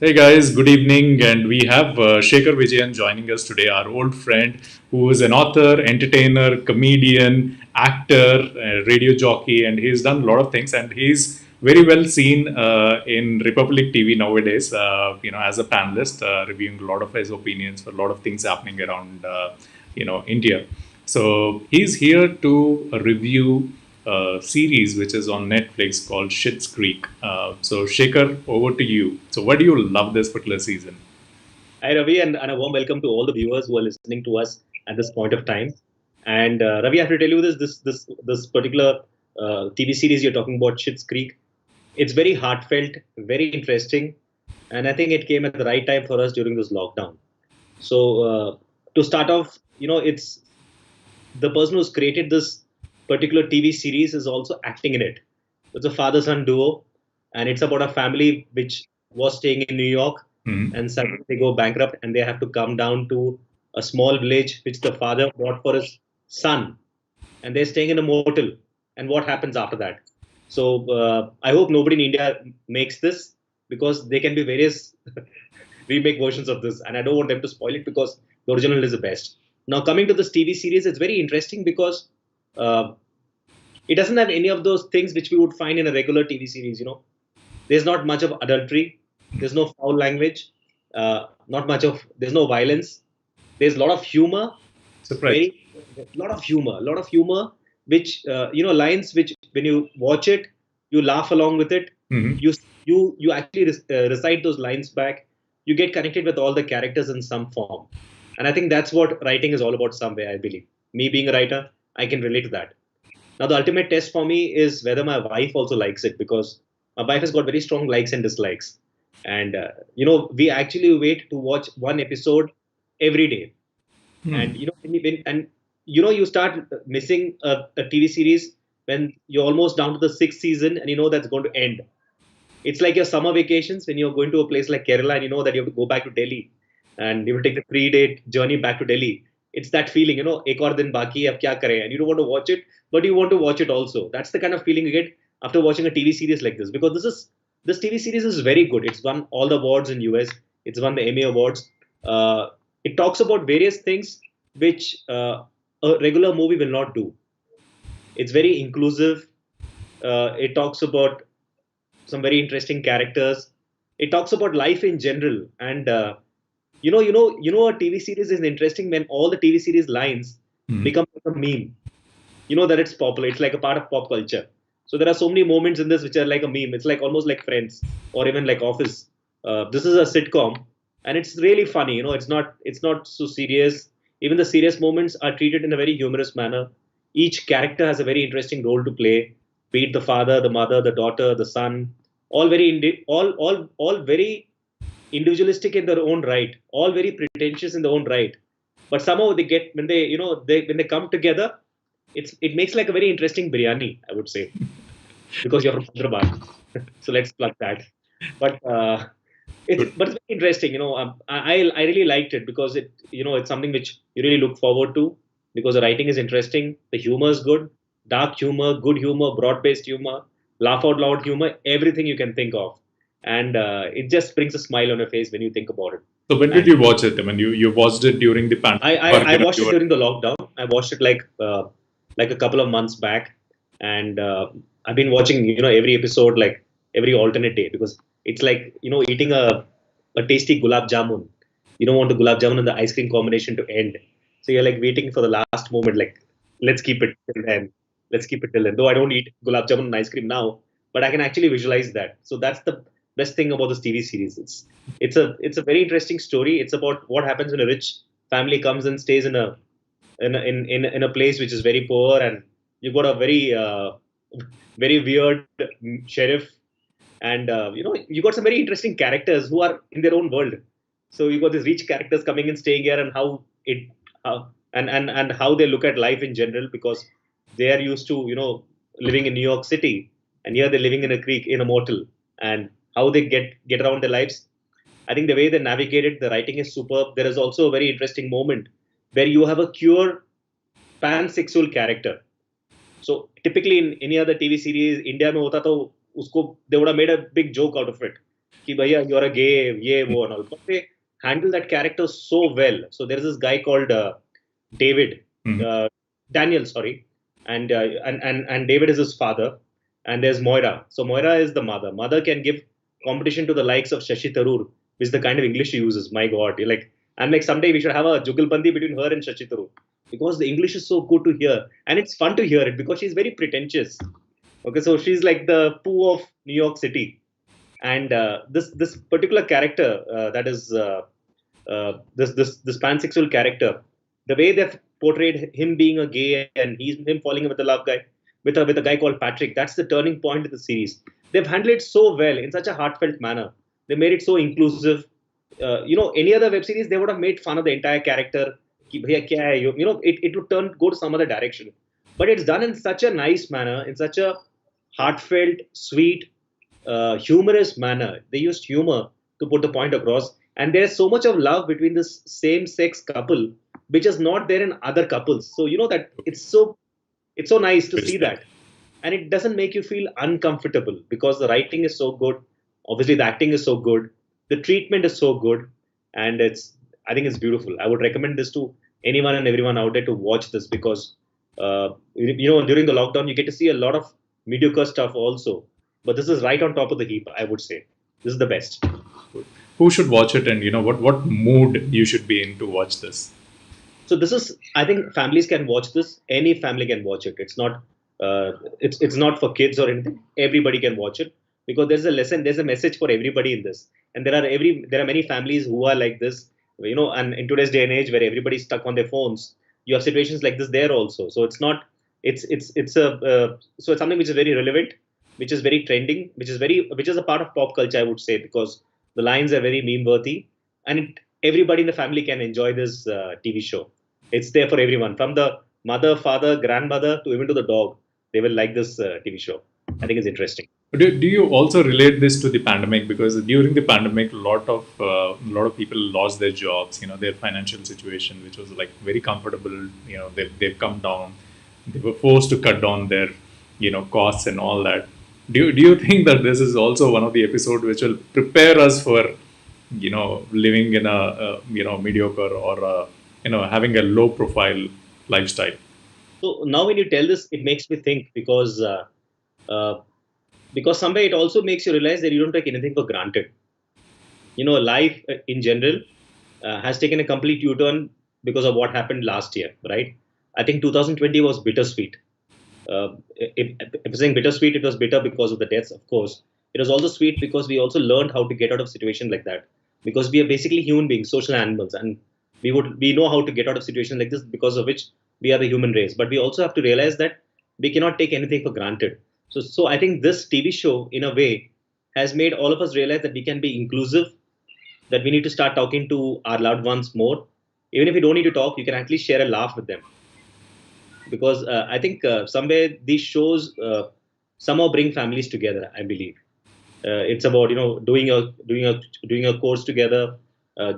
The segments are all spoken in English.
Hey guys, good evening, and we have Shekhar Vijayan joining us today, our old friend who is an author, entertainer, comedian, actor, radio jockey, and he's done a lot of things. And he's very well seen in Republic TV nowadays, as a panelist, reviewing a lot of his opinions for a lot of things happening around, India. So he's here to review a series which is on Netflix called Schitt Creek. So Shekhar, over to you. So why do you love this particular season? Hi, Ravi, and a warm welcome to all the viewers who are listening to us at this point of time. And Ravi, I have to tell you this particular TV series you're talking about, Schitt's Creek. It's very heartfelt, very interesting, and I think it came at the right time for us during this lockdown. So to start off, it's the person who's created this particular TV series is also acting in it. It's a father-son duo, and it's about a family which was staying in New York, and suddenly they go bankrupt, and they have to come down to a small village which the father bought for his son, and they're staying in a motel. And what happens after that? So I hope nobody in India makes this because there can be various remake versions of this, and I don't want them to spoil it because the original is the best. Now, coming to this TV series, it's very interesting because uh, it doesn't have any of those things which we would find in a regular TV series. There's not much of adultery, there's no foul language, there's no violence. There's a lot of humor, Surprise. very a lot of humor, which lines which when you watch it, you laugh along with it. Mhm. You actually recite those lines back. You get connected with all the characters in some form, and I think that's what writing is all about. Somewhere, I believe. Me being a writer, I can relate to that. Now, the ultimate test for me is whether my wife also likes it because my wife has got very strong likes and dislikes, and we actually wait to watch one episode every day. And you start missing a TV series when you're almost down to the sixth season, and you know that's going to end. It's like your summer vacations when you're going to a place like Kerala and you know that you have to go back to Delhi, and you will take the 3 day journey back to Delhi. It's that feeling, ek aur din baki hai, ab kya kare? And you don't want to watch it, but you want to watch it also. That's the kind of feeling you get after watching a TV series like this, because this TV series is very good. It's won all the awards in US. It's won the Emmy awards. It talks about various things which a regular movie will not do. It's very inclusive. It talks about some very interesting characters. It talks about life in general, and a TV series is interesting when all the TV series lines become like a meme. You know that it's popular. It's like a part of pop culture. So there are so many moments in this which are like a meme. It's like almost like Friends or even like Office. This is a sitcom, and it's really funny. It's not so serious. Even the serious moments are treated in a very humorous manner. Each character has a very interesting role to play. Be it the father, the mother, the daughter, the son, all very all very individualistic in their own right, all very pretentious in their own right. But somehow they get when they when they come together, it makes like a very interesting biryani, I would say, because you're from Hyderabad. So let's plug that. But it's very interesting. I really liked it because it's something which you really look forward to because the writing is interesting, the humor is good, dark humor, good humor, broad based humor, laugh out loud humor, everything you can think of, and it just brings a smile on your face when you think about it. So when did And you watch it? I mean, you watched it during the pandemic, or I watched you it were. during the lockdown. I watched it like a couple of months back, and I've been watching every episode like every alternate day because it's like eating a tasty gulab jamun. You don't want the gulab jamun and the ice cream combination to end, so you're like waiting for the last moment. Like let's keep it till then. Let's keep it till then. Though I don't eat gulab jamun and ice cream now, but I can actually visualize that. So that's the best thing about this TV series. It's a very interesting story. It's about what happens when a rich family comes and stays in a place which is very poor, and you've got a very very weird sheriff, and you got some very interesting characters who are in their own world. So you got these rich characters coming and staying here, and how it and how they look at life in general because they are used to living in New York City, and here they're living in a creek in a motel, and how they get around their lives. I think the way they navigated the writing is superb. There is also a very interesting moment where you have a pure pansexual character. So typically in any other TV series, India mein hota to usko they would have made a big joke out of it. Ki bhaiya, you're a gay, ye, wo, and all. But they handle that character so well. So there is this guy called David, Mhm. uh, Daniel, sorry, and David is his father, and there's Moira. So Moira is the mother. Mother can give competition to the likes of Shashi Tharoor, which is the kind of English she uses. My God, you're like, I'm like, someday we should have a jugalbandi between her and Shashi Tharoor because the English is so good to hear, and it's fun to hear it because she's very pretentious. Okay, so she's like the Pooh of New York City, and this particular character that is this pansexual character, the way they've portrayed him being a gay and he's him falling in with a love guy with a guy called Patrick, that's the turning point of the series. They've handled it so well in such a heartfelt manner. They made it so inclusive. Any other web series they would have made fun of the entire character. Ki, "Bhaiya, kya hai?" It would go to some other direction. But it's done in such a nice manner, in such a heartfelt, sweet, humorous manner. They used humor to put the point across. And there's so much of love between this same sex couple, which is not there in other couples. So you know that it's so nice to see Respect. that. And it doesn't make you feel uncomfortable because the writing is so good. Obviously, the acting is so good. The treatment is so good. And I think it's beautiful. I would recommend this to anyone and everyone out there to watch this because, during the lockdown, you get to see a lot of mediocre stuff also. But this is right on top of the heap, I would say. This is the best. Who should watch it, and what mood you should be in to watch this? So this is, I think, families can watch this. Any family can watch it. It's not for kids or anything. Everybody can watch it because there's a lesson, there's a message for everybody in this. And there are many families who are like this, and in today's day and age where everybody's stuck on their phones, you have situations like this there also. So it's something which is very relevant, which is very trending, which is a part of pop culture, I would say, because the lines are very meme worthy, and everybody in the family can enjoy this TV show. It's there for everyone, from the mother, father, grandmother to even to the dog. They will like this TV show. I think it's interesting. Do you also relate this to the pandemic? Because during the pandemic, a lot of people lost their jobs. Their financial situation, which was like very comfortable. They've come down. They were forced to cut down their costs and all that. Do you think that this is also one of the episode which will prepare us for living in a mediocre or having a low profile lifestyle? So now when you tell this, it makes me think uh, because somewhere it also makes you realize that you don't take anything for granted. Life in general has taken a complete U-turn because of what happened last year, right? I think 2020 was bittersweet. If you're saying bittersweet, it was bitter because of the deaths, of course. It was also sweet because we also learned how to get out of situations like that. Because we are basically human beings, social animals, and we know how to get out of situations like this because of which we are the human race. But we also have to realize that we cannot take anything for granted. So I think this TV show, in a way, has made all of us realize that we can be inclusive, that we need to start talking to our loved ones more. Even if you don't need to talk, you can at least share a laugh with them because I think somewhere these shows somehow bring families together. I believe it's about doing a course together,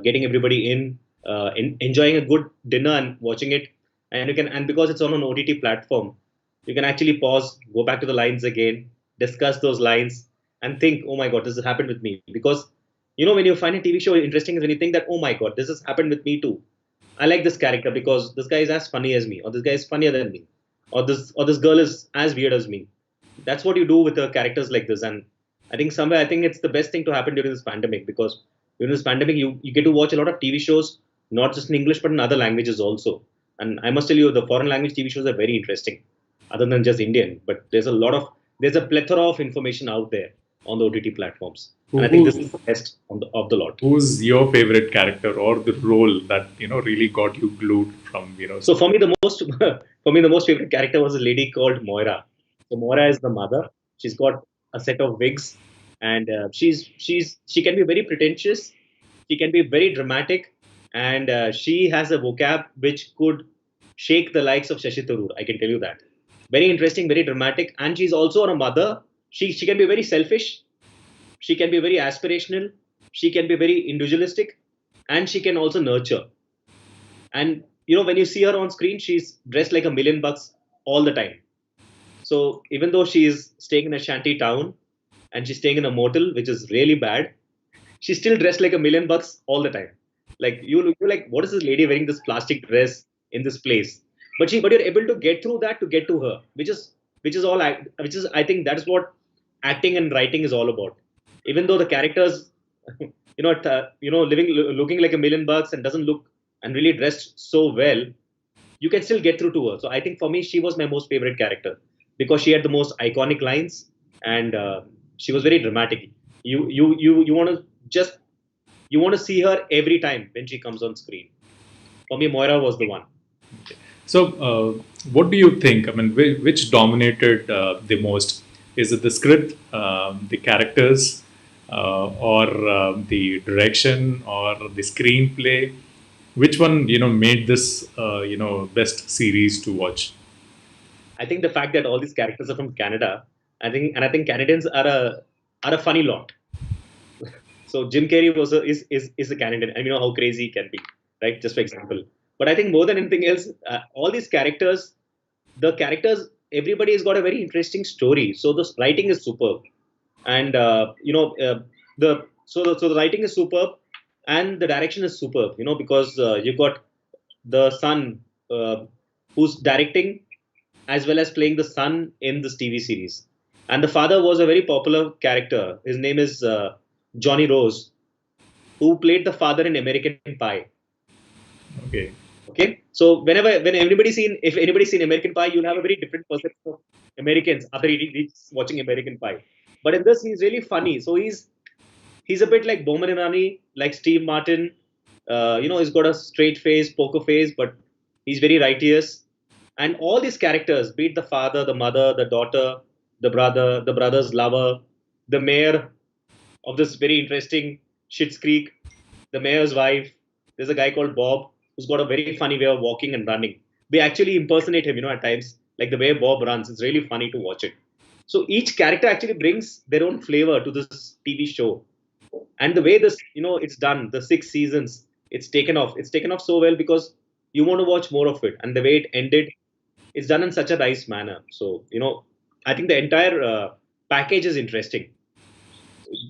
getting everybody enjoying a good dinner and watching it, and because it's on an OTT platform, you can actually pause, go back to the lines again, discuss those lines, and think, oh my god, this has happened with me. Because when you find a TV show interesting is when you think that, oh my god, this has happened with me too. I like this character because this guy is as funny as me, or this guy is funnier than me, or this girl is as weird as me. That's what you do with the characters like this, and I think it's the best thing to happen during this pandemic because during this pandemic you get to watch a lot of TV shows, not just in English but in other languages also. And I must tell you, the foreign language TV shows are very interesting, other than just Indian. But there's a plethora of information out there on the OTT platforms, and Who, I think this who is the best of the lot. Who's your favorite character or the role that really got you glued from So for me, the most for me the most favorite character was a lady called Moira. So Moira is the mother. She's got a set of wigs, and she can be very pretentious. She can be very dramatic, and she has a vocab which could shake the likes of Shashi Tharoor. I can tell you that. Very interesting, very dramatic, and she's also a mother. She can be very selfish. She can be very aspirational. She can be very individualistic, and she can also nurture. And when you see her on screen, she's dressed like $1 million all the time. So even though she is staying in a shanty town and she's staying in a motel, which is really bad, she's still dressed like $1 million all the time. Like you're like, what is this lady wearing this plastic dress in this place? But you're able to get through that to get to her, which is I think that's what acting and writing is all about. Even though the characters, looking like $1 million and doesn't look and really dressed so well, you can still get through to her. So I think for me, she was my most favorite character because she had the most iconic lines and she was very dramatic. You want to just you want to see her every time when she comes on screen. For me, Moira was the one. So, what do you think? I mean, which dominated the most? Is it the script, the characters, or the direction, or the screenplay? Which one, made this, best series to watch? I think the fact that all these characters are from Canada, I think Canadians are a funny lot. So Jim Carrey is a Canadian, and you know how crazy he can be, right? Just for example. But I think more than anything else, all these characters, everybody has got a very interesting story. So the writing is superb, and the writing is superb, and the direction is superb. You know, because you got the son who's directing as well as playing the son in this TV series. And the father was a very popular character. His name is Johnny Rose, who played the father in American Pie. Okay. Okay, so if anybody's seen American Pie, you'll have a very different perception of Americans after he's watching American Pie. But in this, he's really funny. So he's a bit like Bowman Irani, like Steve Martin. He's got a straight face, poker face, but he's very righteous. And all these characters, be it the father, the mother, the daughter, the brother, the brother's lover, the mayor of this very interesting Schitt Creek, the mayor's wife. There's a guy called Bob who's got a very funny way of walking and running. They actually impersonate him, at times, like the way Bob runs. It's really funny to watch it. So each character actually brings their own flavor to this TV show. And the way this, it's done, the 6 seasons, it's taken off. It's taken off so well because you want to watch more of it. And the way it ended, it's done in such a nice manner. So, I think the entire package is interesting.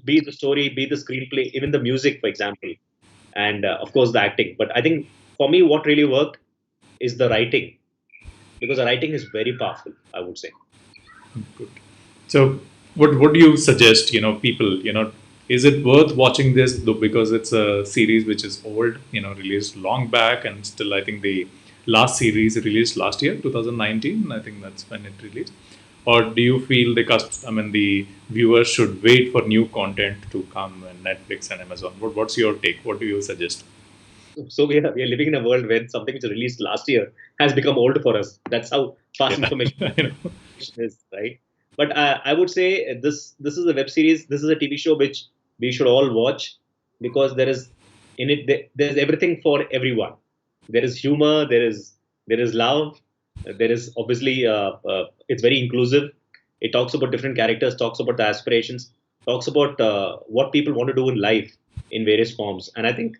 Be the story, be the screenplay, even the music, for example, and of course the acting. But I think for me, what really worked is the writing, because the writing is very powerful, I would say. Good. So, what do you suggest? People. Is it worth watching this though? Because it's a series which is old. Released long back, and still I think the last series released last year, 2019. I think that's when it released. Or do you feel the viewers should wait for new content to come on Netflix and Amazon? What's your take? What do you suggest? So we are living in a world where something which was released last year has become old for us. That's how fast information is, right? But I would say this is a web series. This is a TV show which we should all watch, because there is in it there's everything for everyone. There is humor. There is love. There is obviously it's very inclusive. It talks about different characters, talks about the aspirations, talks about what people want to do in life in various forms. And I think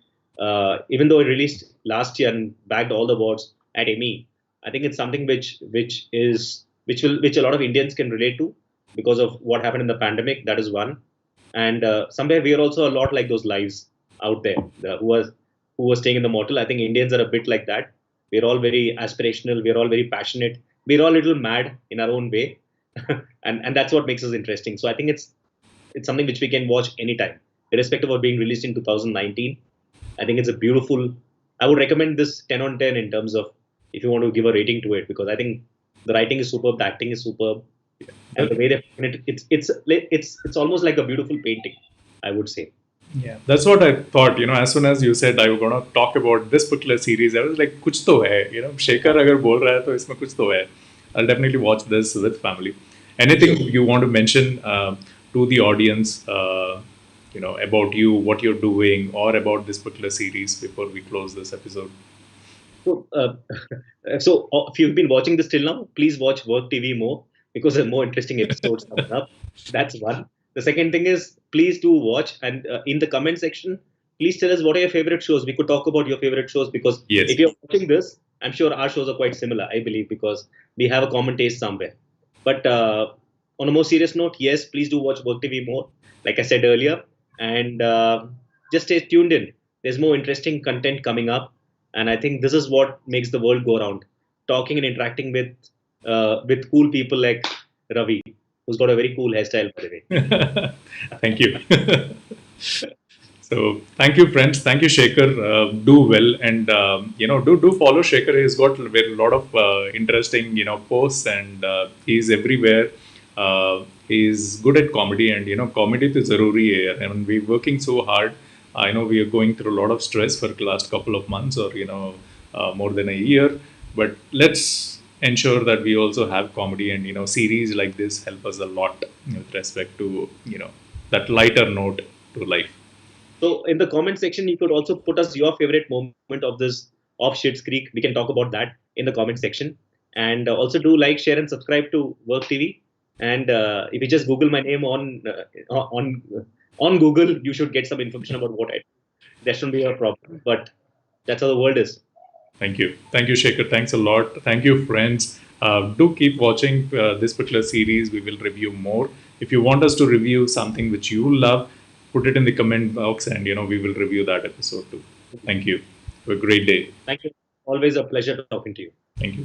even though it released last year and bagged all the awards at Emmy, I think it's something which a lot of Indians can relate to because of what happened in the pandemic. That is one, and somewhere we are also a lot like those lives out there who are staying in the mortal. I think Indians are a bit like that. We're all very aspirational. We're all very passionate. We're all a little mad in our own way, and that's what makes us interesting. So I think it's something which we can watch anytime, irrespective of being released in 2019. I think it's a beautiful. I would recommend this 10 on 10 in terms of if you want to give a rating to it, because I think the writing is superb, the acting is superb, and the way they it's almost like a beautiful painting, I would say. Yeah, that's what I thought. As soon as you said I was gonna talk about this particular series, I was like, "Kuch to hai." Shekhar agar bol raha hai, to isme kuch to hai. I'll definitely watch this with family. Anything you want to mention to the audience, about you, what you're doing, or about this particular series before we close this episode? So, if you've been watching this till now, please watch WurkTV more, because there are more interesting episodes coming up. That's one. The second thing is, please do watch, and in the comment section, please tell us what are your favorite shows. We could talk about your favorite shows, because Yes. if you're watching this, I'm sure our shows are quite similar, I believe, because we have a common taste somewhere. But on a more serious note, yes, please do watch WurkTV more. Like I said earlier, And just stay tuned in. There's more interesting content coming up, and I think this is what makes the world go around. Talking and interacting with cool people like Ravi, who's got a very cool hairstyle, by the way. Thank you. So thank you, friends. Thank you, Shekhar. Do well, and do follow Shekhar. He's got a lot of interesting posts, and he's everywhere. He's good at comedy, and comedy is zaruri hai. And we're working so hard. I know we are going through a lot of stress for the last couple of months, or more than a year. But let's ensure that we also have comedy, and series like this help us a lot with respect to that lighter note to life. So in the comment section, you could also put us your favorite moment of Schitt Creek. We can talk about that in the comment section. And also do like, share, and subscribe to WurkTV. And if you just Google my name on Google, you should get some information about what I do. That shouldn't be a problem. But that's how the world is. Thank you. Thank you, Shekhar. Thanks a lot. Thank you, friends. Do keep watching this particular series. We will review more. If you want us to review something which you love, put it in the comment box, and we will review that episode too. Thank you. Have a great day. Thank you. Always a pleasure talking to you. Thank you.